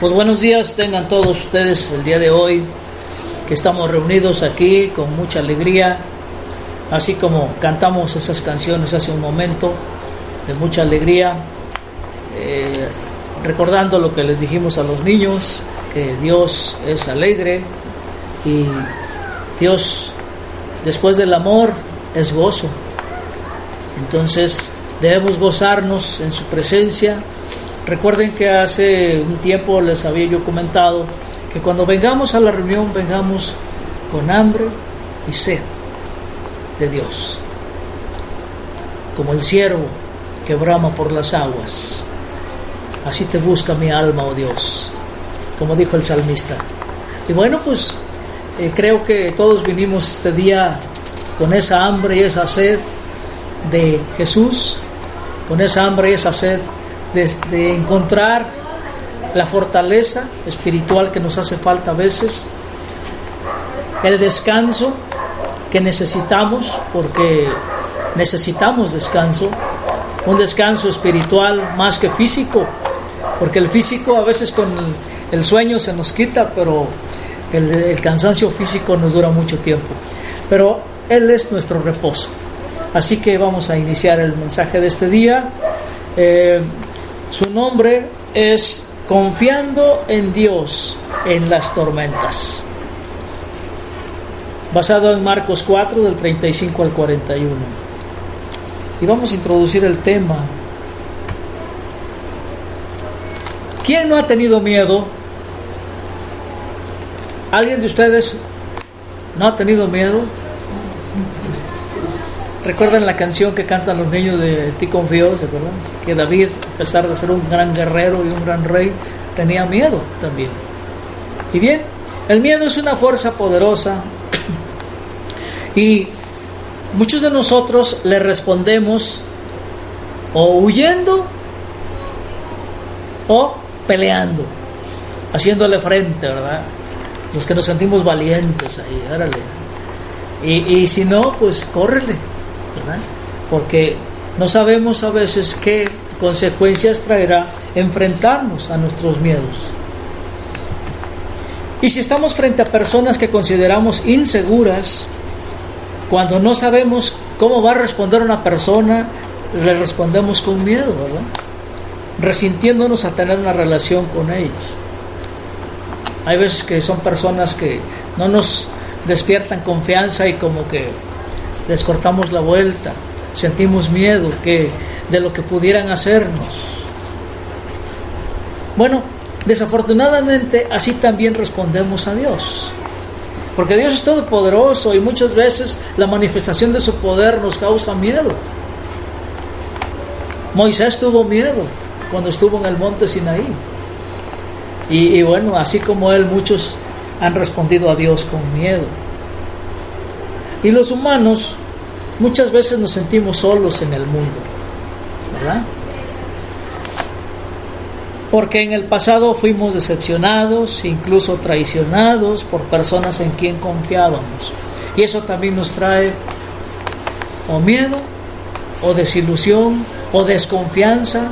Pues buenos días tengan todos ustedes el día de hoy, que estamos reunidos aquí con mucha alegría, así como cantamos esas canciones hace un momento, de mucha alegría, recordando lo que les dijimos a los niños, que Dios es alegre y Dios, después del amor, es gozo. Entonces debemos gozarnos en su presencia. Recuerden que hace un tiempo les había yo comentado que cuando vengamos a la reunión, vengamos con hambre y sed de Dios, como el ciervo que brama por las aguas. Así te busca mi alma, oh Dios, como dijo el salmista. Y bueno, pues creo que todos vinimos este día con esa hambre y esa sed de Jesús, con esa hambre y esa sed de encontrar la fortaleza espiritual que nos hace falta a veces, el descanso que necesitamos, porque necesitamos descanso, un descanso espiritual más que físico, porque el físico a veces con el sueño se nos quita, pero el cansancio físico nos dura mucho tiempo, pero Él es nuestro reposo. Así que vamos a iniciar el mensaje de este día. Su nombre es Confiando en Dios en las tormentas, basado en Marcos 4 del 35 al 41. Y vamos a introducir el tema. ¿Quién no ha tenido miedo? ¿Alguien de ustedes no ha tenido miedo? ¿Recuerdan la canción que cantan los niños de Ti confío? ¿Se acuerdan? Que David, a pesar de ser un gran guerrero y un gran rey, tenía miedo también. Y bien, el miedo es una fuerza poderosa y muchos de nosotros le respondemos o huyendo o peleando, haciéndole frente, ¿verdad? Los que nos sentimos valientes ahí, órale. Y si no, pues córrele, ¿verdad? Porque no sabemos a veces qué consecuencias traerá enfrentarnos a nuestros miedos. Y si estamos frente a personas que consideramos inseguras, cuando no sabemos cómo va a responder una persona, le respondemos con miedo, ¿verdad? Resintiéndonos a tener una relación con ellas. Hay veces que son personas que no nos despiertan confianza y como que les cortamos la vuelta, sentimos miedo de lo que pudieran hacernos. Bueno, desafortunadamente así también respondemos a Dios, porque Dios es todopoderoso y muchas veces la manifestación de su poder nos causa miedo. Moisés tuvo miedo cuando estuvo en el monte Sinaí, y bueno, así como él, muchos han respondido a Dios con miedo. Y los humanos muchas veces nos sentimos solos en el mundo, ¿verdad? Porque en el pasado fuimos decepcionados, incluso traicionados por personas en quien confiábamos. Y eso también nos trae o miedo, o desilusión, o desconfianza.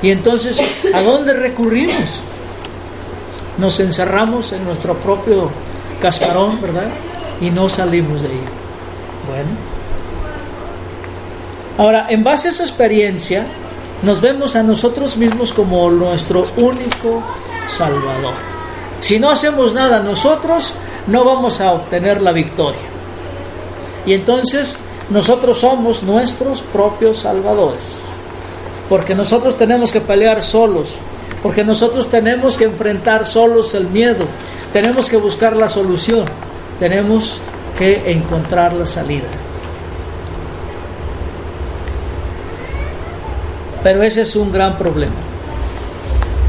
Y entonces, ¿a dónde recurrimos? Nos encerramos en nuestro propio cascarón, ¿verdad? Y no salimos de ella. Bueno. Ahora, en base a esa experiencia, nos vemos a nosotros mismos como nuestro único Salvador. Si no hacemos nada nosotros, no vamos a obtener la victoria. Y entonces, nosotros somos nuestros propios salvadores. Porque nosotros tenemos que pelear solos. Porque nosotros tenemos que enfrentar solos el miedo. Tenemos que buscar la solución. Tenemos que encontrar la salida. Pero ese es un gran problema,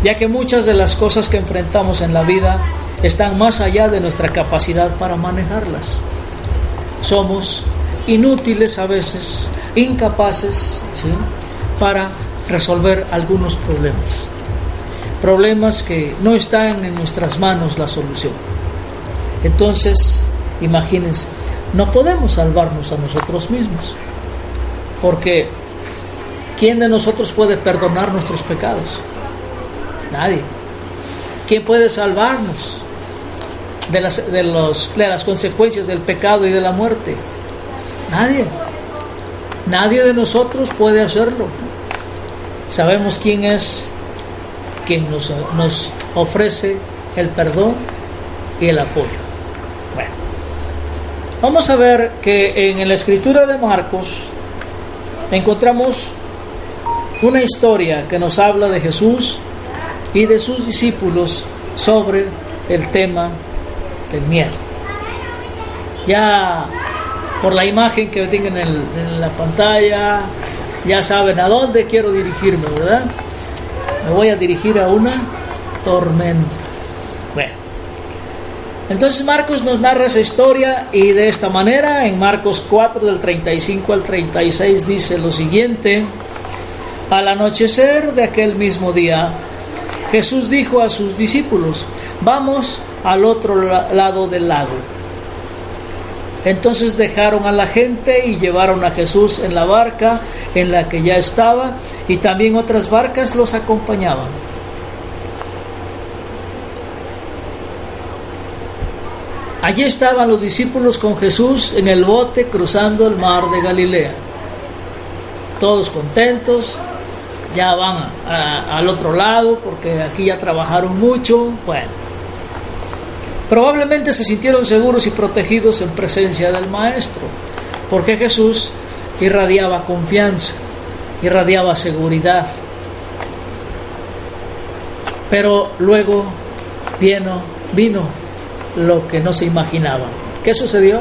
ya que muchas de las cosas que enfrentamos en la vida están más allá de nuestra capacidad para manejarlas. Somos inútiles a veces, incapaces, ¿sí?, para resolver algunos problemas que no están en nuestras manos la solución. Entonces, imagínense, no podemos salvarnos a nosotros mismos, porque ¿quién de nosotros puede perdonar nuestros pecados? Nadie. ¿Quién puede salvarnos de las consecuencias del pecado y de la muerte? Nadie. Nadie de nosotros puede hacerlo. Sabemos quién es quien nos ofrece el perdón y el apoyo. Bueno, vamos a ver que en la escritura de Marcos encontramos una historia que nos habla de Jesús y de sus discípulos sobre el tema del miedo. Ya por la imagen que tienen en la pantalla, ya saben a dónde quiero dirigirme, ¿verdad? Me voy a dirigir a una tormenta. Bueno, entonces Marcos nos narra esa historia y de esta manera, en Marcos 4 del 35 al 36 dice lo siguiente: al anochecer de aquel mismo día, Jesús dijo a sus discípulos: vamos al otro lado del lago. Entonces dejaron a la gente y llevaron a Jesús en la barca en la que ya estaba, y también otras barcas los acompañaban. Allí estaban los discípulos con Jesús en el bote cruzando el mar de Galilea. Todos contentos, ya van al otro lado porque aquí ya trabajaron mucho. Bueno, probablemente se sintieron seguros y protegidos en presencia del Maestro, porque Jesús irradiaba confianza, irradiaba seguridad. Pero luego vino lo que no se imaginaba. ¿Qué sucedió?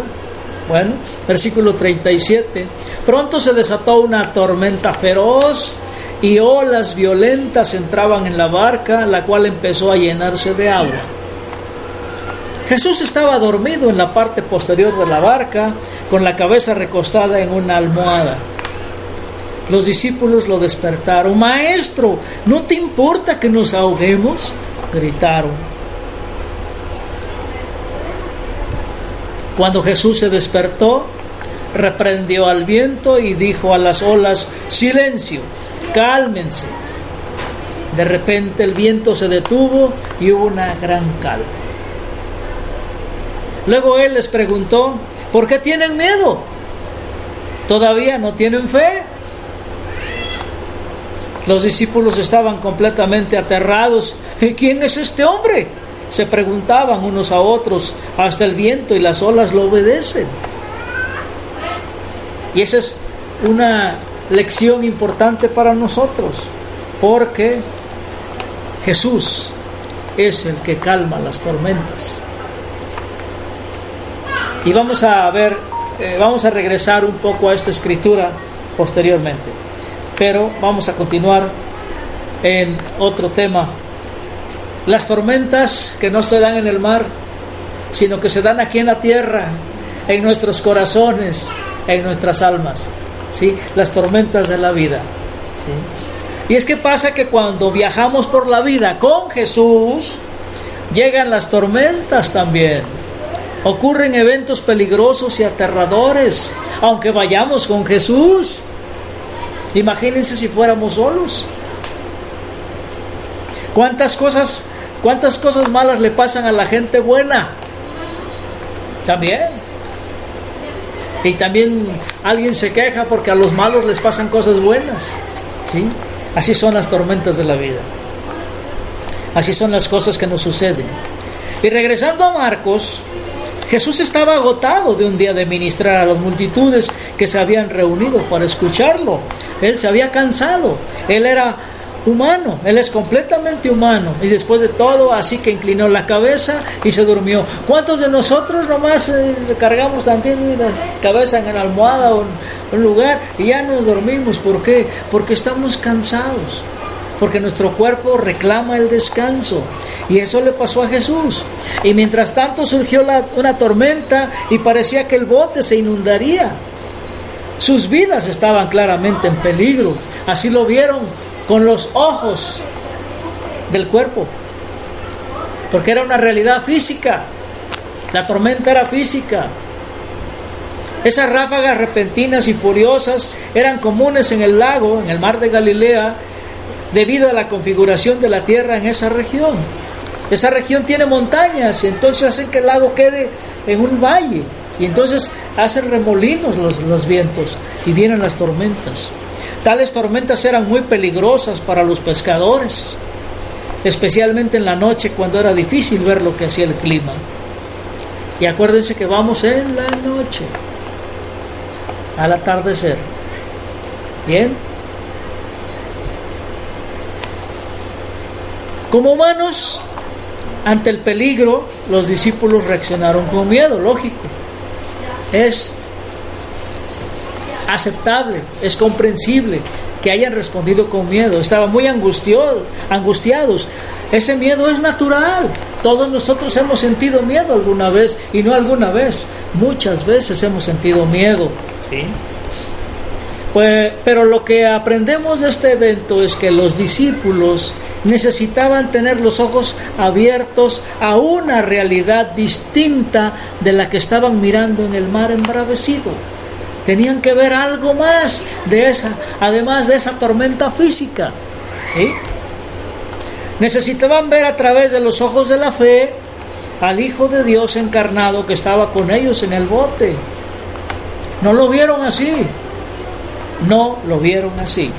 Bueno, versículo 37. Pronto se desató una tormenta feroz y olas violentas entraban en la barca, la cual empezó a llenarse de agua. Jesús estaba dormido en la parte posterior de la barca, con la cabeza recostada en una almohada. Los discípulos lo despertaron. Maestro, ¿no te importa que nos ahoguemos?, gritaron. Cuando Jesús se despertó, reprendió al viento y dijo a las olas: silencio, cálmense. De repente el viento se detuvo y hubo una gran calma. Luego él les preguntó: ¿por qué tienen miedo? ¿Todavía no tienen fe? Los discípulos estaban completamente aterrados. ¿Quién es este hombre?, se preguntaban unos a otros. Hasta el viento y las olas lo obedecen. Y esa es una lección importante para nosotros, porque Jesús es el que calma las tormentas. Y vamos a ver, vamos a regresar un poco a esta escritura posteriormente, pero vamos a continuar en otro tema. Las tormentas que no se dan en el mar, sino que se dan aquí en la tierra, en nuestros corazones, en nuestras almas, ¿sí? Las tormentas de la vida, ¿sí? Y es que pasa que cuando viajamos por la vida con Jesús, llegan las tormentas también. Ocurren eventos peligrosos y aterradores, aunque vayamos con Jesús. Imagínense si fuéramos solos. ¿Cuántas cosas malas le pasan a la gente buena? También. Y también alguien se queja porque a los malos les pasan cosas buenas, ¿sí? Así son las tormentas de la vida. Así son las cosas que nos suceden. Y regresando a Marcos, Jesús estaba agotado de un día de ministrar a las multitudes que se habían reunido para escucharlo. Él se había cansado. Él era humano, Él es completamente humano, y después de todo, así que inclinó la cabeza y se durmió. ¿Cuántos de nosotros nomás cargamos tantito la cabeza en la almohada o en un lugar y ya nos dormimos? ¿Por qué? Porque estamos cansados, porque nuestro cuerpo reclama el descanso, y eso le pasó a Jesús. Y mientras tanto surgió una tormenta y parecía que el bote se inundaría. Sus vidas estaban claramente en peligro, así lo vieron con los ojos del cuerpo, porque era una realidad física. La tormenta era física. Esas ráfagas repentinas y furiosas eran comunes en el lago, en el mar de Galilea, debido a la configuración de la tierra en esa región. Esa región tiene montañas y entonces hacen que el lago quede en un valle. Y entonces hacen remolinos los vientos y vienen las tormentas. Tales tormentas eran muy peligrosas para los pescadores, especialmente en la noche cuando era difícil ver lo que hacía el clima. Y acuérdense que vamos en la noche, al atardecer. Bien. Como humanos, ante el peligro, los discípulos reaccionaron con miedo, lógico. Es aceptable, es comprensible que hayan respondido con miedo. Estaban muy angustiados. Ese miedo es natural. Todos nosotros hemos sentido miedo alguna vez, y no alguna vez, muchas veces hemos sentido miedo, ¿sí? Pues, pero lo que aprendemos de este evento es que los discípulos necesitaban tener los ojos abiertos a una realidad distinta de la que estaban mirando en el mar embravecido. Tenían que ver algo más de esa, además de esa tormenta física, ¿sí? Necesitaban ver a través de los ojos de la fe al Hijo de Dios encarnado que estaba con ellos en el bote. No lo vieron así. No lo vieron así.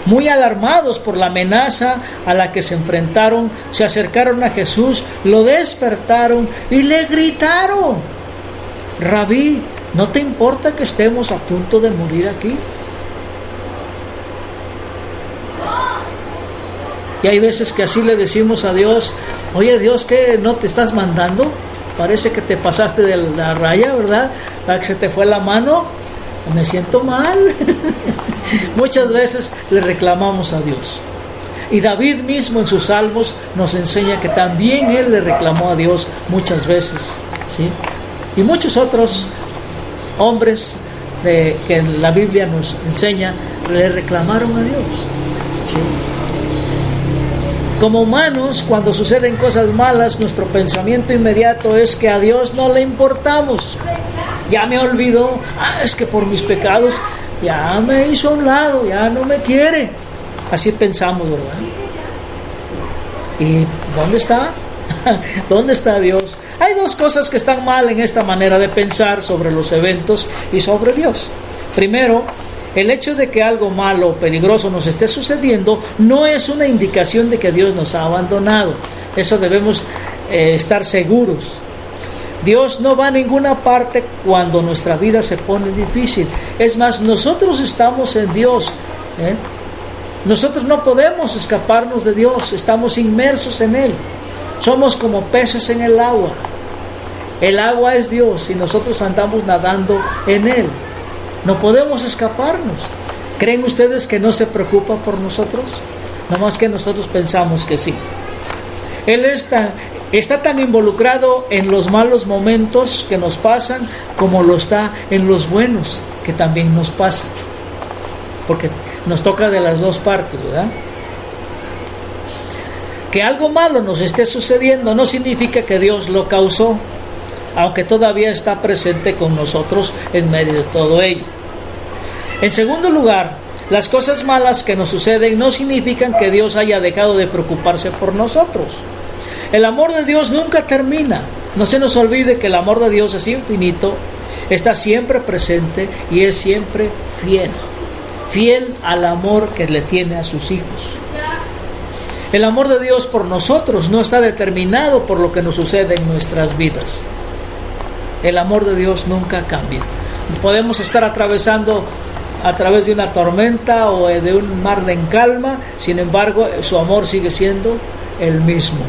Muy alarmados por la amenaza a la que se enfrentaron, se acercaron a Jesús, lo despertaron y le gritaron: Rabí, ¿no te importa que estemos a punto de morir aquí? Y hay veces que así le decimos a Dios: oye Dios, ¿qué no te estás mandando? Parece que te pasaste de la raya, ¿verdad? ¿Para que se te fue la mano? Me siento mal. Muchas veces le reclamamos a Dios. Y David mismo en sus salmos nos enseña que también él le reclamó a Dios muchas veces, ¿sí? Y muchos otros hombres que en la Biblia nos enseña le reclamaron a Dios, ¿sí? Como humanos, cuando suceden cosas malas, nuestro pensamiento inmediato es que a Dios no le importamos. Ya me olvidó, es que por mis pecados ya me hizo a un lado, ya no me quiere. Así pensamos, ¿verdad? ¿Y dónde está? ¿Dónde está Dios? Hay dos cosas que están mal en esta manera de pensar sobre los eventos y sobre Dios. Primero, el hecho de que algo malo o peligroso nos esté sucediendo no es una indicación de que Dios nos ha abandonado. Eso debemos estar seguros. Dios no va a ninguna parte cuando nuestra vida se pone difícil. Es más, nosotros estamos en Dios, ¿eh? Nosotros no podemos escaparnos de Dios, estamos inmersos en Él. Somos como peces en el agua. El agua es Dios y nosotros andamos nadando en Él. No podemos escaparnos. ¿Creen ustedes que no se preocupa por nosotros? No más que nosotros pensamos que sí. Él está tan involucrado en los malos momentos que nos pasan como lo está en los buenos que también nos pasan. Porque nos toca de las dos partes, ¿verdad? Que algo malo nos esté sucediendo no significa que Dios lo causó, aunque todavía está presente con nosotros en medio de todo ello. En segundo lugar, las cosas malas que nos suceden no significan que Dios haya dejado de preocuparse por nosotros. El amor de Dios nunca termina. No se nos olvide que el amor de Dios es infinito, está siempre presente y es siempre fiel. Fiel al amor que le tiene a sus hijos. El amor de Dios por nosotros no está determinado por lo que nos sucede en nuestras vidas. El amor de Dios nunca cambia. Podemos estar atravesando a través de una tormenta o de un mar en calma, sin embargo, su amor sigue siendo el mismo,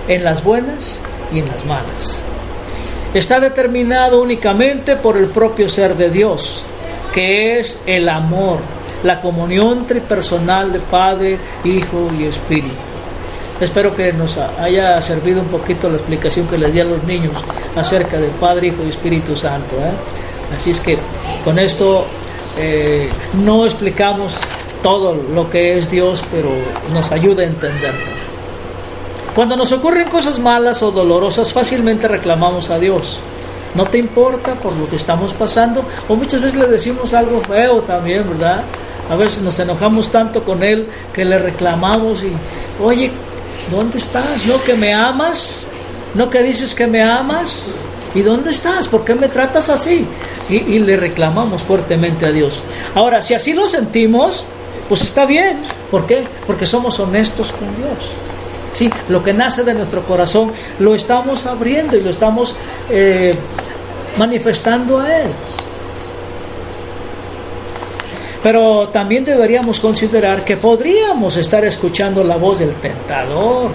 en las buenas y en las malas. Está determinado únicamente por el propio ser de Dios, que es el amor, la comunión tripersonal de Padre, Hijo y Espíritu. Espero que nos haya servido un poquito la explicación que les di a los niños acerca del Padre, Hijo y Espíritu Santo, ¿eh? Así es que con esto no explicamos todo lo que es Dios, pero nos ayuda a entenderlo. Cuando nos ocurren cosas malas o dolorosas, fácilmente reclamamos a Dios. ¿No te importa por lo que estamos pasando? O muchas veces le decimos algo feo también, ¿verdad? A veces nos enojamos tanto con Él que le reclamamos y, oye, ¿Dónde estás? ¿No que me amas? ¿No que dices que me amas? ¿Y dónde estás? ¿Por qué me tratas así? Y le reclamamos fuertemente a Dios. Ahora, si así lo sentimos, pues está bien. ¿Por qué? Porque somos honestos con Dios. Sí, lo que nace de nuestro corazón lo estamos abriendo y lo estamos manifestando a Él. Pero también deberíamos considerar que podríamos estar escuchando la voz del tentador,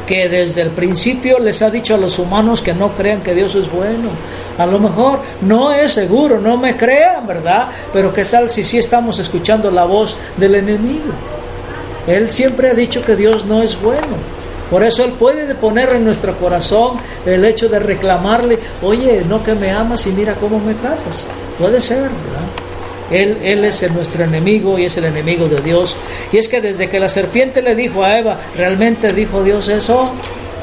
que desde el principio les ha dicho a los humanos que no crean que Dios es bueno. A lo mejor no es seguro, no me crean, ¿verdad? Pero ¿qué tal si sí estamos escuchando la voz del enemigo? Él siempre ha dicho que Dios no es bueno. Por eso Él puede poner en nuestro corazón el hecho de reclamarle: oye, no que me amas y mira cómo me tratas. Puede ser, ¿verdad? Él es nuestro enemigo y es el enemigo de Dios. Y es que desde que la serpiente le dijo a Eva, ¿realmente dijo Dios eso?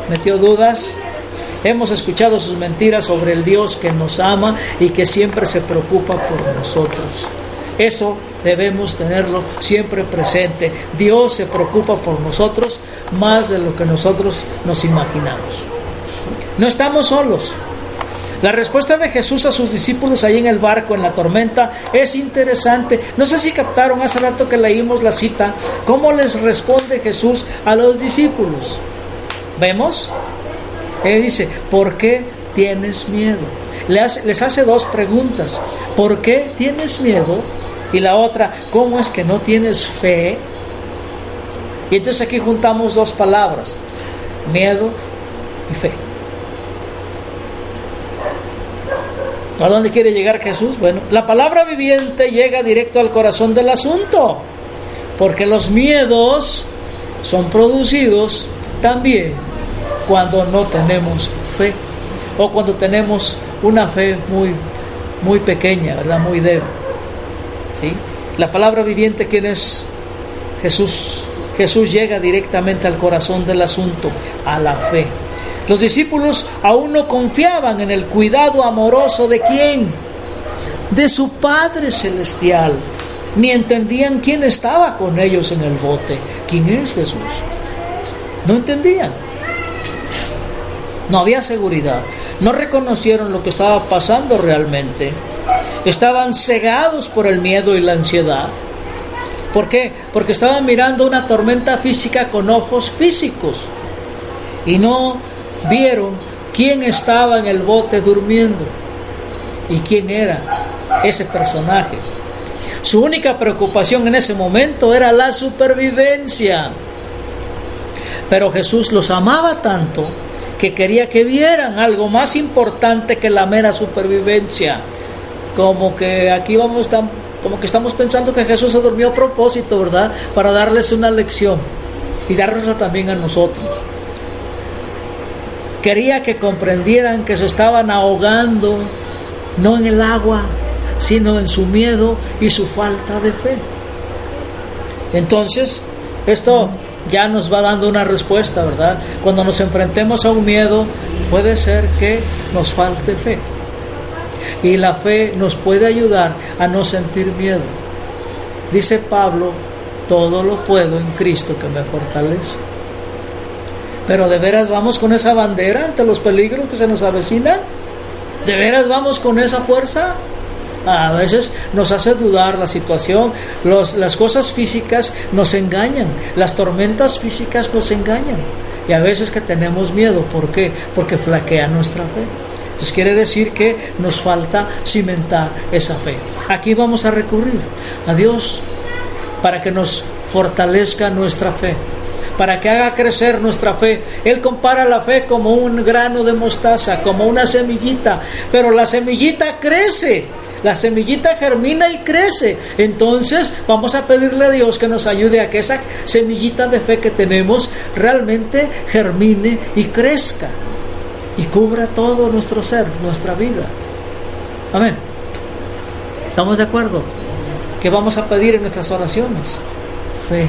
Metió dudas. Hemos escuchado sus mentiras sobre el Dios que nos ama y que siempre se preocupa por nosotros. Eso debemos tenerlo siempre presente. Dios se preocupa por nosotros más de lo que nosotros nos imaginamos. No estamos solos. La respuesta de Jesús a sus discípulos ahí en el barco, en la tormenta, es interesante. No sé si captaron hace rato que leímos la cita, cómo les responde Jesús a los discípulos. ¿Vemos? Él dice: ¿por qué tienes miedo? Les hace dos preguntas. ¿Por qué tienes miedo? Y la otra, ¿cómo es que no tienes fe? Y entonces aquí juntamos dos palabras: miedo y fe. ¿A dónde quiere llegar Jesús? Bueno, la palabra viviente llega directo al corazón del asunto, porque los miedos son producidos también cuando no tenemos fe, o cuando tenemos una fe muy pequeña, ¿verdad? Muy débil. ¿Sí? La palabra viviente, ¿quién es? Jesús. Jesús llega directamente al corazón del asunto, a la fe. Los discípulos aún no confiaban en el cuidado amoroso ¿de quién? De su Padre Celestial. Ni entendían quién estaba con ellos en el bote. ¿Quién es Jesús? No entendían. No había seguridad. No reconocieron lo que estaba pasando realmente. Estaban cegados por el miedo y la ansiedad. ¿Por qué? Porque estaban mirando una tormenta física con ojos físicos. Y no vieron quién estaba en el bote durmiendo y quién era ese personaje. Su única preocupación en ese momento era la supervivencia. Pero Jesús los amaba tanto que quería que vieran algo más importante que la mera supervivencia. Como que aquí como que estamos pensando que Jesús se durmió a propósito, ¿verdad? Para darles una lección y dárnosla también a nosotros. Quería que comprendieran que se estaban ahogando, no en el agua, sino en su miedo y su falta de fe. Entonces, esto ya nos va dando una respuesta, ¿verdad? Cuando nos enfrentemos a un miedo, puede ser que nos falte fe. Y la fe nos puede ayudar a no sentir miedo. Dice Pablo: todo lo puedo en Cristo que me fortalece. Pero ¿de veras vamos con esa bandera ante los peligros que se nos avecinan? ¿De veras vamos con esa fuerza? A veces nos hace dudar la situación. Las cosas físicas nos engañan. Las tormentas físicas nos engañan. Y a veces que tenemos miedo. ¿Por qué? Porque flaquea nuestra fe. Entonces quiere decir que nos falta cimentar esa fe. Aquí vamos a recurrir a Dios para que nos fortalezca nuestra fe, para que haga crecer nuestra fe. Él compara la fe como un grano de mostaza, como una semillita, pero la semillita crece, la semillita germina y crece. Entonces vamos a pedirle a Dios que nos ayude a que esa semillita de fe que tenemos realmente germine y crezca y cubra todo nuestro ser, nuestra vida. Amén. ¿Estamos de acuerdo? ¿Qué vamos a pedir en nuestras oraciones? Fe.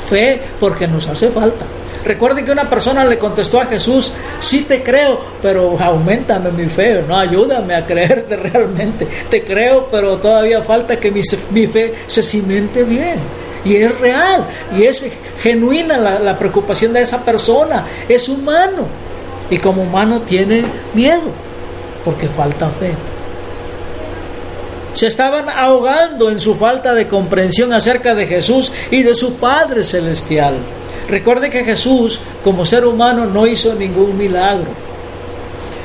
Fe, porque nos hace falta. Recuerden que una persona le contestó a Jesús: sí te creo, pero auméntame mi fe, no, ayúdame a creerte realmente. Te creo, pero todavía falta que mi fe se cimente bien. y es real, y es genuina la preocupación de esa persona, es humano, y como humano tiene miedo, porque falta fe. Se estaban ahogando en su falta de comprensión acerca de Jesús y de su Padre Celestial. Recuerde que Jesús, como ser humano, no hizo ningún milagro.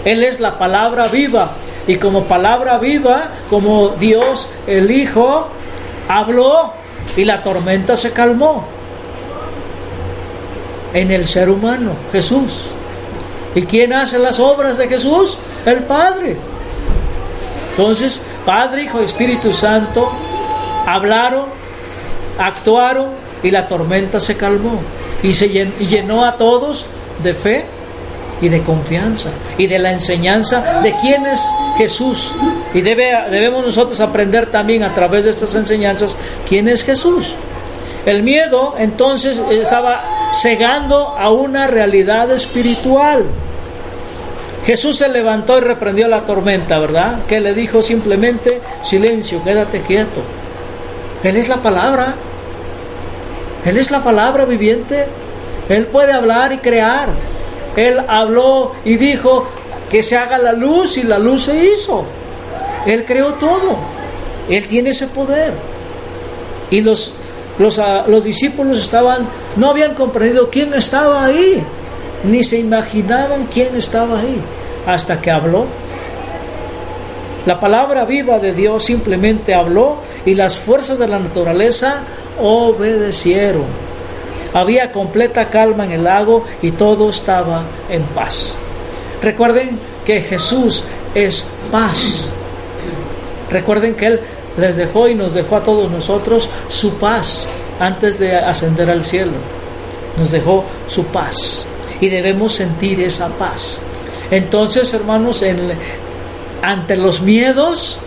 Él es la palabra viva, y como palabra viva, como Dios, el Hijo, habló y la tormenta se calmó. En el ser humano, Jesús. ¿Y quién hace las obras de Jesús? El Padre. Entonces, Padre, Hijo y Espíritu Santo hablaron, actuaron y la tormenta se calmó y llenó a todos de fe y de confianza y de la enseñanza de quién es Jesús. Y debemos nosotros aprender también a través de estas enseñanzas quién es Jesús. El miedo entonces estaba cegando a una realidad espiritual. Jesús se levantó y reprendió la tormenta, ¿verdad? Que le dijo simplemente: silencio, quédate quieto. Él es la palabra. Él es la palabra viviente. Él puede hablar y crear. Él habló y dijo que se haga la luz, y la luz se hizo. Él creó todo. Él tiene ese poder. Y los discípulos no habían comprendido quién estaba ahí, ni se imaginaban quién estaba ahí, hasta que habló. La palabra viva de Dios simplemente habló y las fuerzas de la naturaleza obedecieron. Había completa calma en el lago y todo estaba en paz. Recuerden que Jesús es paz. Recuerden que Él les dejó y nos dejó a todos nosotros su paz antes de ascender al cielo. Nos dejó su paz y debemos sentir esa paz. Entonces, hermanos, ante los miedos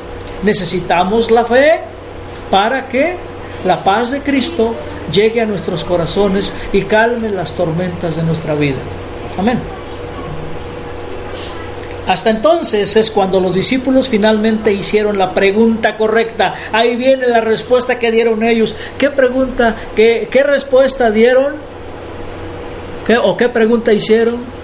necesitamos la fe para que la paz de Cristo llegue a nuestros corazones y calme las tormentas de nuestra vida. Amén. Hasta entonces es cuando los discípulos finalmente hicieron la pregunta correcta. Ahí viene la respuesta que dieron ellos. ¿Qué pregunta, qué respuesta dieron? ¿Qué pregunta hicieron?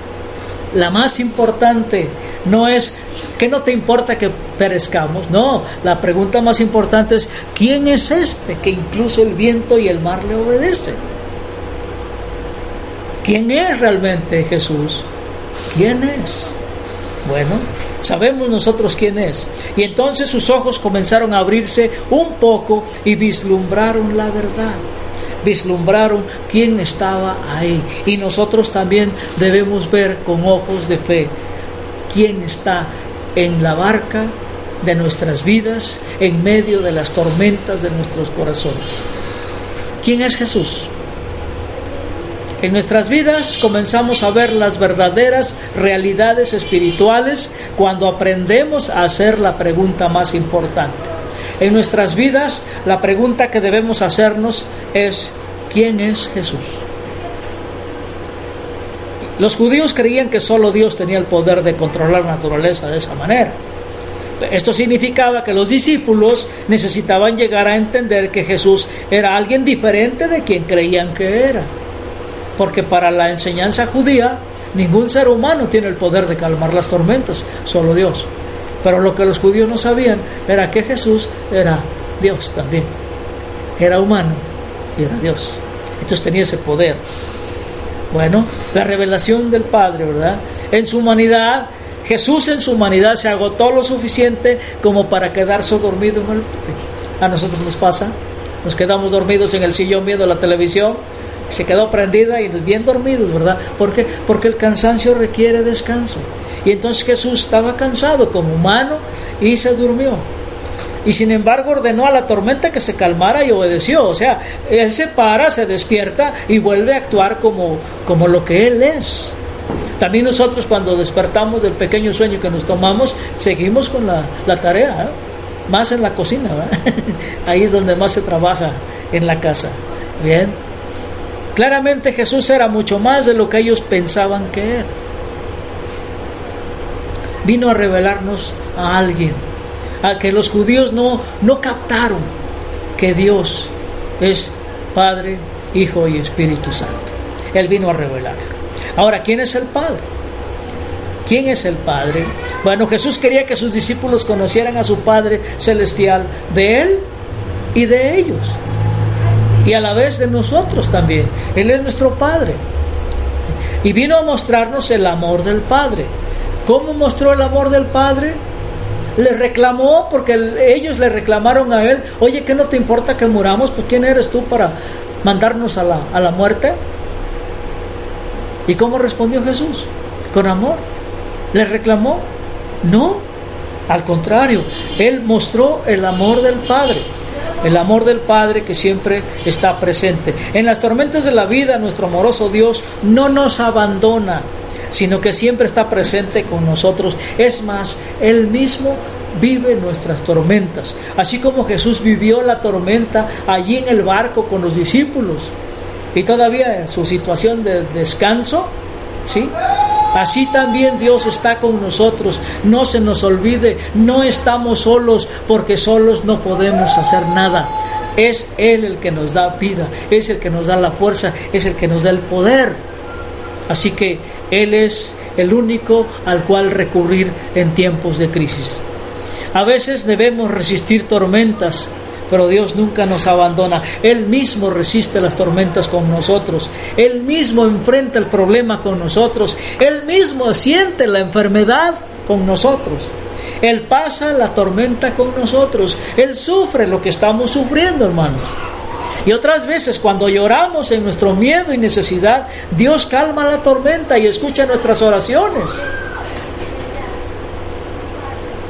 La más importante no es ¿qué no te importa que perezcamos? No, la pregunta más importante es ¿quién es este que incluso el viento y el mar le obedecen? ¿Quién es realmente Jesús? ¿Quién es? Bueno, sabemos nosotros quién es. Y entonces sus ojos comenzaron a abrirse un poco y vislumbraron la verdad. Vislumbraron quién estaba ahí. Y nosotros también debemos ver con ojos de fe quién está en la barca de nuestras vidas, en medio de las tormentas de nuestros corazones. ¿Quién es Jesús? En nuestras vidas comenzamos a ver las verdaderas realidades espirituales cuando aprendemos a hacer la pregunta más importante. En nuestras vidas, la pregunta que debemos hacernos es ¿quién es Jesús? Los judíos creían que solo Dios tenía el poder de controlar la naturaleza de esa manera. Esto significaba que los discípulos necesitaban llegar a entender que Jesús era alguien diferente de quien creían que era. Porque para la enseñanza judía, ningún ser humano tiene el poder de calmar las tormentas, solo Dios. Pero lo que los judíos no sabían era que Jesús era Dios también. Era humano y era Dios. Entonces tenía ese poder. Bueno, la revelación del Padre, ¿verdad? En su humanidad, Jesús en su humanidad se agotó lo suficiente como para quedarse dormido en el bote. A nosotros nos pasa, nos quedamos dormidos en el sillón viendo la televisión, se quedó prendida y bien dormidos, ¿verdad? ¿Por qué? Porque el cansancio requiere descanso. Y entonces Jesús estaba cansado como humano y se durmió. Y sin embargo ordenó a la tormenta que se calmara y obedeció. O sea, Él se para, se despierta y vuelve a actuar como lo que Él es. También nosotros cuando despertamos del pequeño sueño que nos tomamos, seguimos con la tarea, ¿eh? Más en la cocina, ¿verdad? Ahí es donde más se trabaja en la casa. Bien. Claramente Jesús era mucho más de lo que ellos pensaban que era. Vino a revelarnos a alguien, a que los judíos no captaron que Dios es Padre, Hijo y Espíritu Santo. Él vino a revelarlo. Ahora, ¿quién es el Padre? ¿Quién es el Padre? Bueno, Jesús quería que sus discípulos conocieran a su Padre Celestial, de Él y de ellos, y a la vez de nosotros también. Él es nuestro Padre y vino a mostrarnos el amor del Padre. ¿Cómo mostró el amor del Padre? Les reclamó, porque ellos le reclamaron a Él: oye, ¿qué no te importa que muramos? Pues ¿quién eres tú para mandarnos a la muerte? ¿Y cómo respondió Jesús? Con amor. ¿Les reclamó? No, al contrario, Él mostró el amor del Padre. El amor del Padre que siempre está presente. En las tormentas de la vida, nuestro amoroso Dios no nos abandona, sino que siempre está presente con nosotros. Es más, Él mismo vive nuestras tormentas. Así como Jesús vivió la tormenta allí en el barco con los discípulos, y todavía en su situación de descanso, ¿sí? Así también Dios está con nosotros. No se nos olvide, no estamos solos, porque solos no podemos hacer nada. Es Él el que nos da vida, es el que nos da la fuerza, es el que nos da el poder. Así que Él es el único al cual recurrir en tiempos de crisis. A veces debemos resistir tormentas, pero Dios nunca nos abandona. Él mismo resiste las tormentas con nosotros. Él mismo enfrenta el problema con nosotros. Él mismo siente la enfermedad con nosotros. Él pasa la tormenta con nosotros. Él sufre lo que estamos sufriendo, hermanos. Y otras veces, cuando lloramos en nuestro miedo y necesidad, Dios calma la tormenta y escucha nuestras oraciones.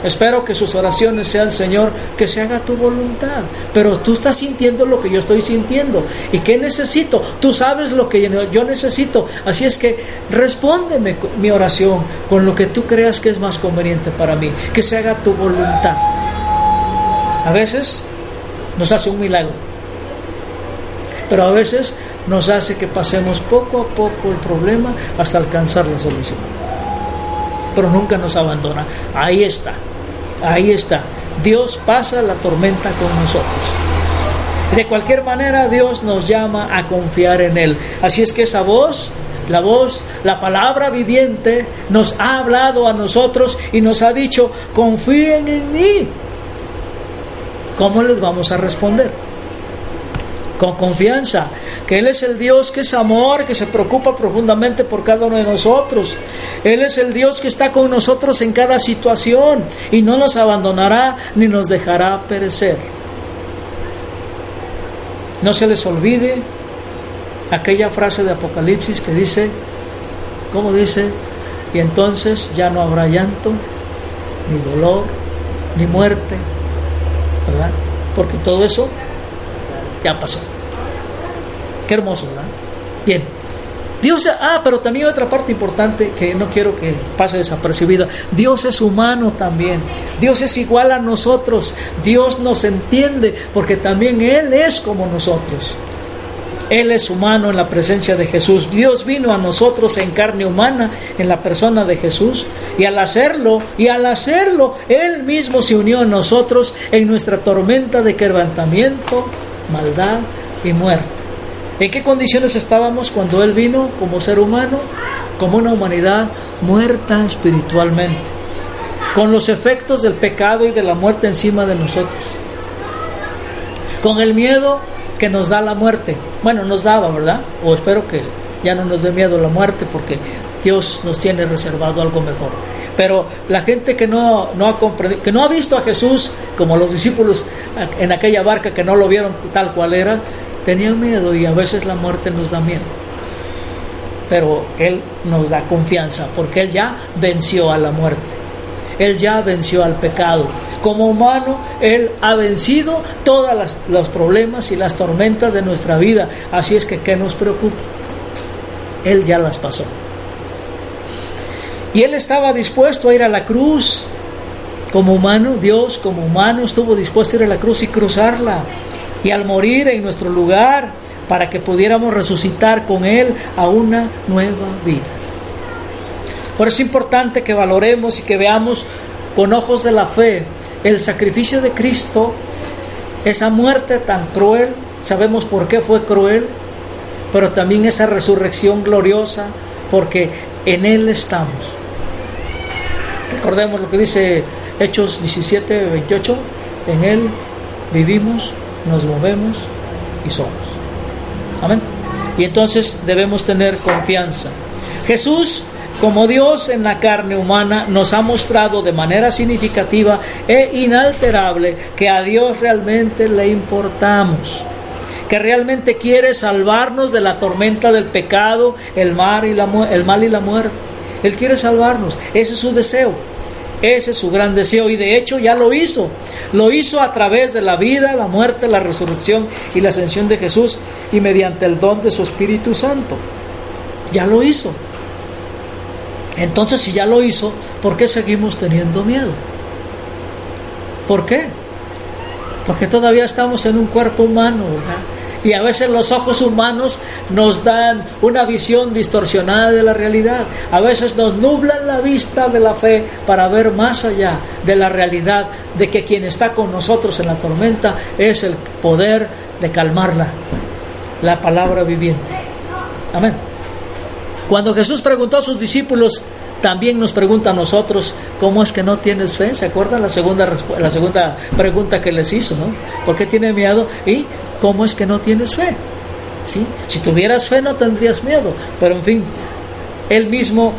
Espero que sus oraciones sean: Señor, que se haga tu voluntad. Pero tú estás sintiendo lo que yo estoy sintiendo. ¿Y qué necesito? Tú sabes lo que yo necesito. Así es que respóndeme mi oración con lo que tú creas que es más conveniente para mí. Que se haga tu voluntad. A veces nos hace un milagro, pero a veces nos hace que pasemos poco a poco el problema hasta alcanzar la solución. Pero nunca nos abandona. Ahí está. Ahí está. Dios pasa la tormenta con nosotros. De cualquier manera, Dios nos llama a confiar en Él. Así es que esa voz, la palabra viviente, nos ha hablado a nosotros y nos ha dicho: confíen en mí. ¿Cómo les vamos a responder? Con confianza, que Él es el Dios que es amor, que se preocupa profundamente por cada uno de nosotros. Él es el Dios que está con nosotros en cada situación y no nos abandonará ni nos dejará perecer. No se les olvide aquella frase de Apocalipsis que dice, ¿cómo dice? Y entonces ya no habrá llanto, ni dolor, ni muerte, ¿verdad? Porque todo eso ya pasó. Qué hermoso, ¿verdad? Bien. Dios, pero también otra parte importante que no quiero que pase desapercibida. Dios es humano también. Dios es igual a nosotros. Dios nos entiende porque también Él es como nosotros. Él es humano en la presencia de Jesús. Dios vino a nosotros en carne humana en la persona de Jesús, y al hacerlo, Él mismo se unió a nosotros en nuestra tormenta de quebrantamiento, maldad y muerte. ¿En qué condiciones estábamos cuando Él vino como ser humano? Como una humanidad muerta espiritualmente, con los efectos del pecado y de la muerte encima de nosotros, con el miedo que nos da la muerte. Bueno, nos daba, ¿verdad? O espero que ya no nos dé miedo la muerte, porque Dios nos tiene reservado algo mejor. Pero la gente que no ha comprendido, que no ha visto a Jesús, como los discípulos en aquella barca que no lo vieron tal cual era, tenían miedo, y a veces la muerte nos da miedo. Pero Él nos da confianza, porque Él ya venció a la muerte. Él ya venció al pecado. Como humano, Él ha vencido todos los problemas y las tormentas de nuestra vida. Así es que, ¿qué nos preocupa? Él ya las pasó. Y Él estaba dispuesto a ir a la cruz. Como humano, Dios como humano estuvo dispuesto a ir a la cruz y cruzarla. Y al morir en nuestro lugar, para que pudiéramos resucitar con Él a una nueva vida. Por eso es importante que valoremos y que veamos con ojos de la fe el sacrificio de Cristo, esa muerte tan cruel, sabemos por qué fue cruel, pero también esa resurrección gloriosa, porque en Él estamos. Recordemos lo que dice Hechos 17, 28, en Él vivimos, nos movemos y somos. Amén. Y entonces debemos tener confianza. Jesús, como Dios en la carne humana, nos ha mostrado de manera significativa e inalterable que a Dios realmente le importamos, que realmente quiere salvarnos de la tormenta del pecado, el mal y la muerte. Él quiere salvarnos, ese es su deseo, ese es su gran deseo, y de hecho ya lo hizo a través de la vida, la muerte, la resurrección y la ascensión de Jesús, y mediante el don de su Espíritu Santo. Ya lo hizo. Entonces, si ya lo hizo, ¿por qué seguimos teniendo miedo? ¿Por qué? Porque todavía estamos en un cuerpo humano, ¿verdad? Y a veces los ojos humanos nos dan una visión distorsionada de la realidad. A veces nos nublan la vista de la fe para ver más allá de la realidad de que quien está con nosotros en la tormenta es el poder de calmarla, la palabra viviente. Amén. Cuando Jesús preguntó a sus discípulos, también nos pregunta a nosotros, ¿cómo es que no tienes fe? ¿Se acuerdan la segunda pregunta que les hizo, ¿no? ¿Por qué tiene miedo? ¿Y cómo es que no tienes fe? ¿Sí? Si tuvieras fe no tendrías miedo. Pero en fin, Él mismo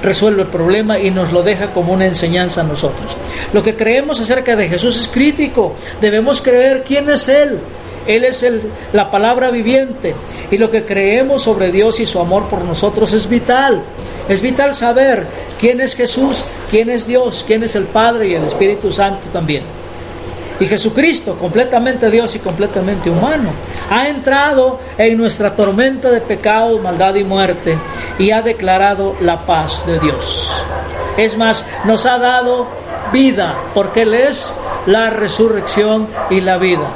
resuelve el problema y nos lo deja como una enseñanza a nosotros. Lo que creemos acerca de Jesús es crítico. Debemos creer quién es Él. Él es la palabra viviente, y lo que creemos sobre Dios y su amor por nosotros es vital. Es vital saber quién es Jesús, quién es Dios, quién es el Padre y el Espíritu Santo también. Y Jesucristo, completamente Dios y completamente humano, ha entrado en nuestra tormenta de pecado, maldad y muerte, y ha declarado la paz de Dios. Es más, nos ha dado vida, porque Él es la resurrección y la vida.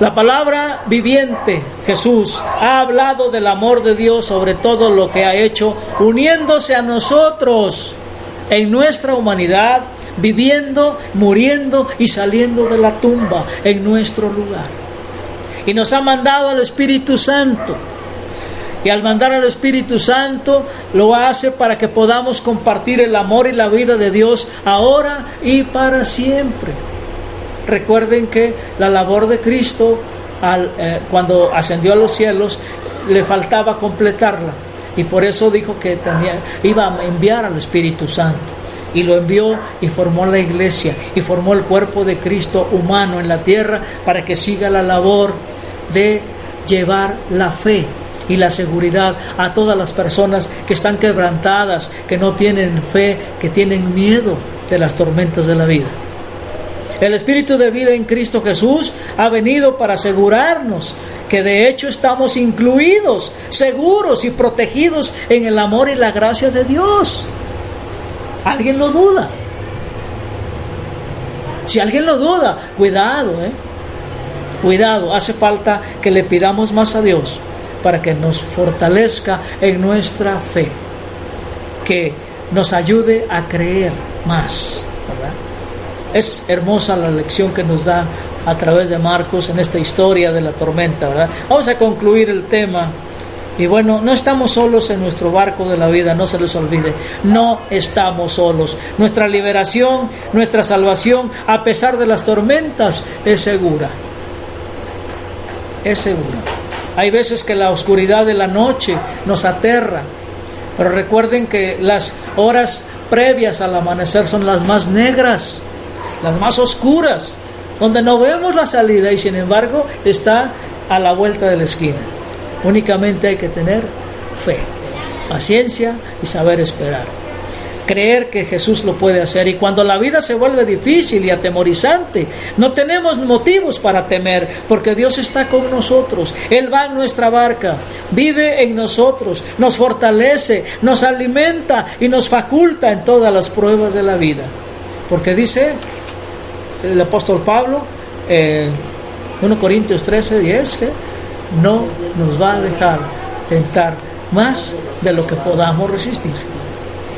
La palabra viviente, Jesús, ha hablado del amor de Dios sobre todo lo que ha hecho, uniéndose a nosotros en nuestra humanidad, viviendo, muriendo y saliendo de la tumba en nuestro lugar. Y nos ha mandado al Espíritu Santo. Y al mandar al Espíritu Santo, lo hace para que podamos compartir el amor y la vida de Dios ahora y para siempre. Recuerden que la labor de Cristo, cuando ascendió a los cielos, le faltaba completarla, y por eso dijo que iba a enviar al Espíritu Santo, y lo envió y formó la iglesia y formó el cuerpo de Cristo humano en la tierra para que siga la labor de llevar la fe y la seguridad a todas las personas que están quebrantadas, que no tienen fe, que tienen miedo de las tormentas de la vida. El Espíritu de vida en Cristo Jesús ha venido para asegurarnos que de hecho estamos incluidos, seguros y protegidos en el amor y la gracia de Dios. ¿Alguien lo duda? Si alguien lo duda, cuidado, cuidado, hace falta que le pidamos más a Dios para que nos fortalezca en nuestra fe, que nos ayude a creer más, ¿verdad? Es hermosa la lección que nos da a través de Marcos en esta historia de la tormenta, ¿verdad? Vamos a concluir el tema. Y bueno, no estamos solos en nuestro barco de la vida, no se les olvide. No estamos solos. Nuestra liberación, nuestra salvación, a pesar de las tormentas, es segura. Es segura. Hay veces que la oscuridad de la noche nos aterra, pero recuerden que las horas previas al amanecer son las más negras, las más oscuras, donde no vemos la salida, y sin embargo está a la vuelta de la esquina. Únicamente hay que tener fe, paciencia y saber esperar. Creer que Jesús lo puede hacer. Y cuando la vida se vuelve difícil y atemorizante, no tenemos motivos para temer, porque Dios está con nosotros. Él va en nuestra barca, vive en nosotros, nos fortalece, nos alimenta y nos faculta en todas las pruebas de la vida. Porque dice el apóstol Pablo en 1 Corintios 13:10 que no nos va a dejar tentar más de lo que podamos resistir.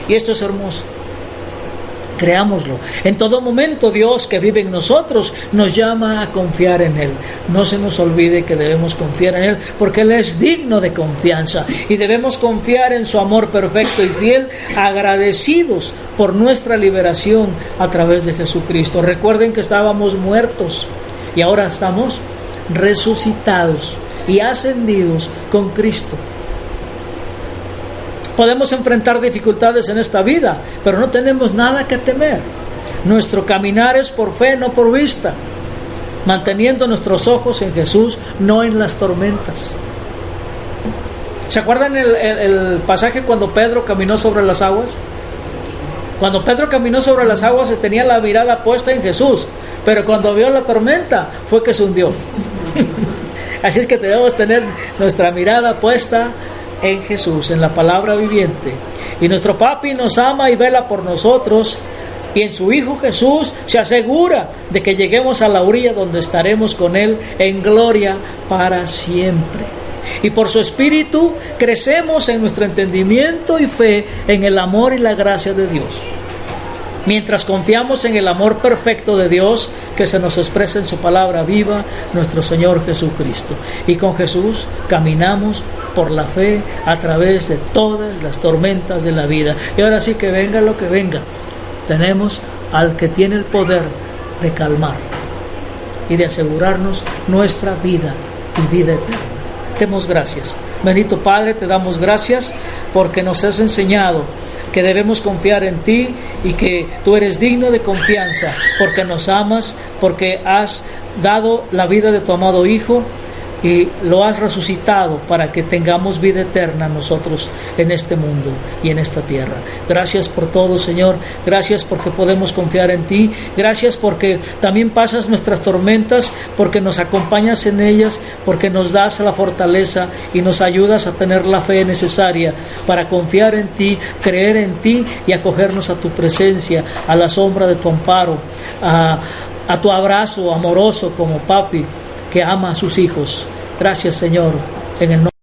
Y esto es hermoso. Creámoslo. En todo momento Dios que vive en nosotros nos llama a confiar en Él. No se nos olvide que debemos confiar en Él porque Él es digno de confianza y debemos confiar en su amor perfecto y fiel, agradecidos por nuestra liberación a través de Jesucristo. Recuerden que estábamos muertos y ahora estamos resucitados y ascendidos con Cristo. Podemos enfrentar dificultades en esta vida, pero no tenemos nada que temer. Nuestro caminar es por fe, no por vista, manteniendo nuestros ojos en Jesús, no en las tormentas. ¿Se acuerdan el pasaje cuando Pedro caminó sobre las aguas? Cuando Pedro caminó sobre las aguas se tenía la mirada puesta en Jesús, pero cuando vio la tormenta fue que se hundió. Así es que debemos tener nuestra mirada puesta en Jesús, en la palabra viviente. Y nuestro Papi nos ama y vela por nosotros, y en su Hijo Jesús se asegura de que lleguemos a la orilla donde estaremos con Él en gloria para siempre. Y por su Espíritu crecemos en nuestro entendimiento y fe en el amor y la gracia de Dios. Mientras confiamos en el amor perfecto de Dios que se nos expresa en su palabra viva, nuestro Señor Jesucristo. Y con Jesús caminamos por la fe a través de todas las tormentas de la vida. Y ahora sí, que venga lo que venga, tenemos al que tiene el poder de calmar y de asegurarnos nuestra vida y vida eterna. Demos gracias. Bendito Padre, te damos gracias porque nos has enseñado que debemos confiar en ti y que tú eres digno de confianza, porque nos amas, porque has dado la vida de tu amado Hijo y lo has resucitado para que tengamos vida eterna nosotros en este mundo y en esta tierra. Gracias por todo, Señor. Gracias porque podemos confiar en ti. Gracias porque también pasas nuestras tormentas, porque nos acompañas en ellas, porque nos das la fortaleza y nos ayudas a tener la fe necesaria para confiar en ti, creer en ti y acogernos a tu presencia, a la sombra de tu amparo, a tu abrazo amoroso como papi que ama a sus hijos. Gracias, Señor, en el nombre